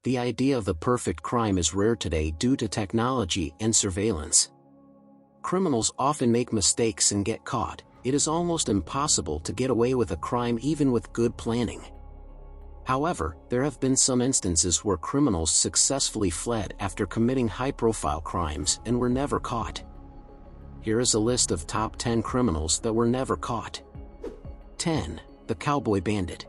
The idea of the perfect crime is rare today due to technology and surveillance. Criminals often make mistakes and get caught. It is almost impossible to get away with a crime even with good planning. However, there have been some instances where criminals successfully fled after committing high-profile crimes and were never caught. Here is a list of top 10 criminals that were never caught. 10. The Cowboy Bandit.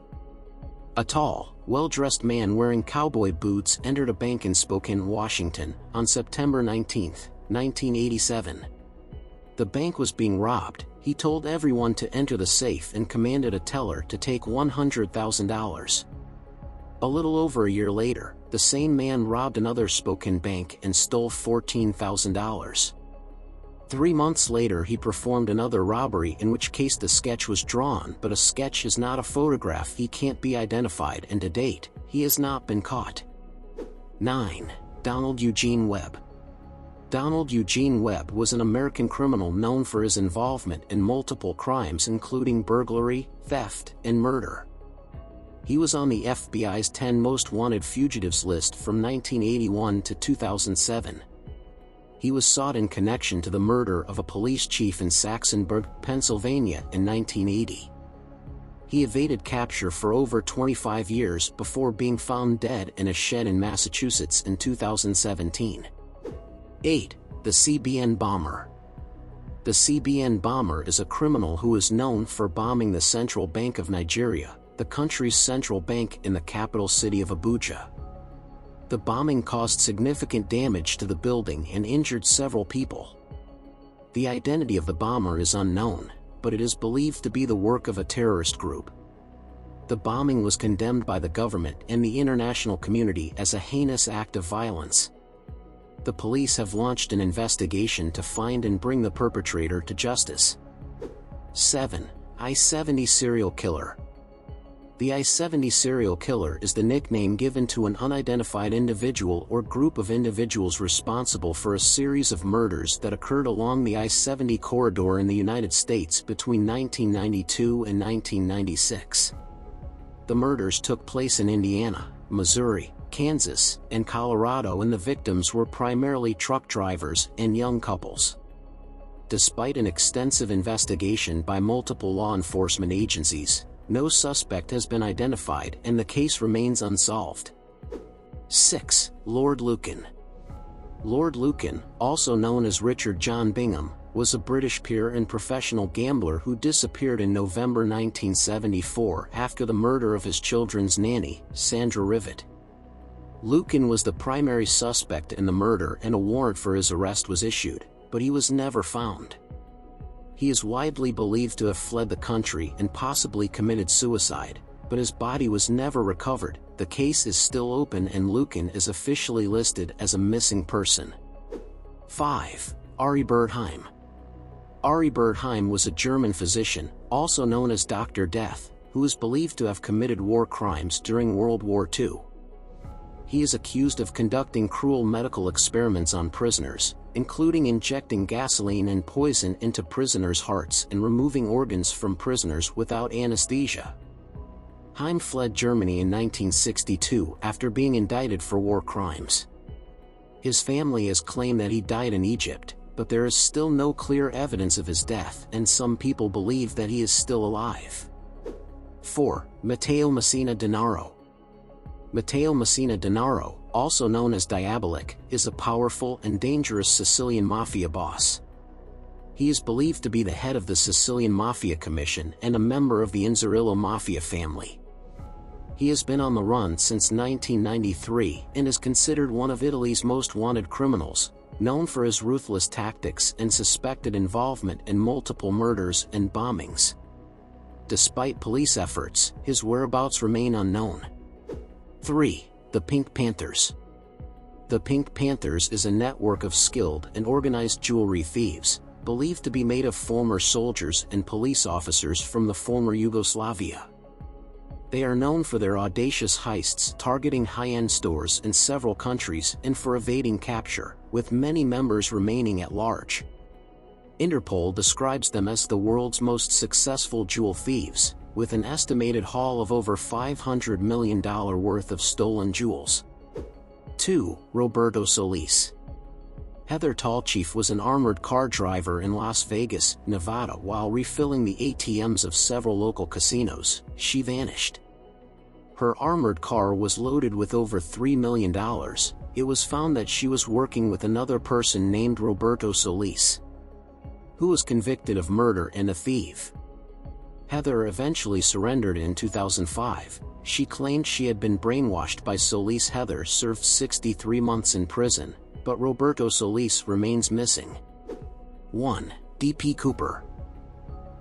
A tall, well-dressed man wearing cowboy boots entered a bank in Spokane, Washington, on September 19, 1987. The bank was being robbed. He told everyone to enter the safe and commanded a teller to take $100,000. A little over a year later, the same man robbed another Spokane bank and stole $14,000. 3 months later he performed another robbery, in which case the sketch was drawn, but a sketch is not a photograph. He can't be identified, and to date, he has not been caught. 9. Donald Eugene Webb. Donald Eugene Webb was an American criminal known for his involvement in multiple crimes including burglary, theft, and murder. He was on the FBI's 10 Most Wanted Fugitives list from 1981 to 2007. He was sought in connection to the murder of a police chief in Saxonburg, Pennsylvania in 1980. He evaded capture for over 25 years before being found dead in a shed in Massachusetts in 2017. 8. The CBN Bomber. The CBN Bomber is a criminal who is known for bombing the Central Bank of Nigeria, the country's central bank in the capital city of Abuja. The bombing caused significant damage to the building and injured several people. The identity of the bomber is unknown, but it is believed to be the work of a terrorist group. The bombing was condemned by the government and the international community as a heinous act of violence. The police have launched an investigation to find and bring the perpetrator to justice. 7. I-70 Serial Killer. The I-70 serial killer is the nickname given to an unidentified individual or group of individuals responsible for a series of murders that occurred along the I-70 corridor in the United States between 1992 and 1996. The murders took place in Indiana, Missouri, Kansas, and Colorado, and the victims were primarily truck drivers and young couples. Despite an extensive investigation by multiple law enforcement agencies, no suspect has been identified and the case remains unsolved. 6. Lord Lucan. Lord Lucan, also known as Richard John Bingham, was a British peer and professional gambler who disappeared in November 1974 after the murder of his children's nanny, Sandra Rivet. Lucan was the primary suspect in the murder and a warrant for his arrest was issued, but he was never found. He is widely believed to have fled the country and possibly committed suicide, but his body was never recovered. The case is still open and Lucan is officially listed as a missing person. 5. ARIBERT HEIM. ARIBERT HEIM was a German physician, also known as Dr. Death, who is believed to have committed war crimes during World War II. He is accused of conducting cruel medical experiments on prisoners, including injecting gasoline and poison into prisoners' hearts and removing organs from prisoners without anesthesia. Heim fled Germany in 1962 after being indicted for war crimes. His family has claimed that he died in Egypt, but there is still no clear evidence of his death, and some people believe that he is still alive. 4. Matteo Messina Denaro. Matteo Messina Denaro, also known as Diabolic, is a powerful and dangerous Sicilian mafia boss. He is believed to be the head of the Sicilian Mafia Commission and a member of the Inzerillo Mafia family. He has been on the run since 1993 and is considered one of Italy's most wanted criminals, known for his ruthless tactics and suspected involvement in multiple murders and bombings. Despite police efforts, his whereabouts remain unknown. 3. The Pink Panthers. The Pink Panthers is a network of skilled and organized jewelry thieves, believed to be made of former soldiers and police officers from the former Yugoslavia. They are known for their audacious heists targeting high-end stores in several countries and for evading capture, with many members remaining at large. Interpol describes them as the world's most successful jewel thieves, with an estimated haul of over $500 million worth of stolen jewels. 2. Roberto Solis. Heather Tallchief was an armored car driver in Las Vegas, Nevada. While refilling the ATMs of several local casinos, she vanished. Her armored car was loaded with over $3 million. It was found that she was working with another person named Roberto Solis, who was convicted of murder and a thief. Heather eventually surrendered in 2005. She claimed she had been brainwashed by Solis. Heather served 63 months in prison, but Roberto Solis remains missing. 1. D.P. Cooper.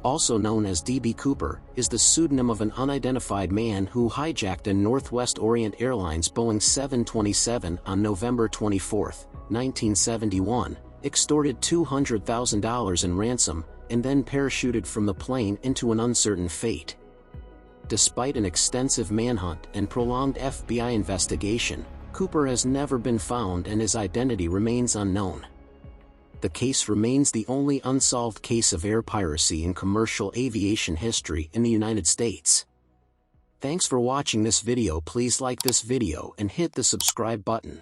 Also known as D.B. Cooper, is the pseudonym of an unidentified man who hijacked a Northwest Orient Airlines Boeing 727 on November 24, 1971, extorted $200,000 in ransom, and then parachuted from the plane into an uncertain fate. Despite an extensive manhunt and prolonged FBI investigation, Cooper has never been found and his identity remains unknown. The case remains the only unsolved case of air piracy in commercial aviation history in the United States. Thanks for watching this video. Please like this video and hit the subscribe button.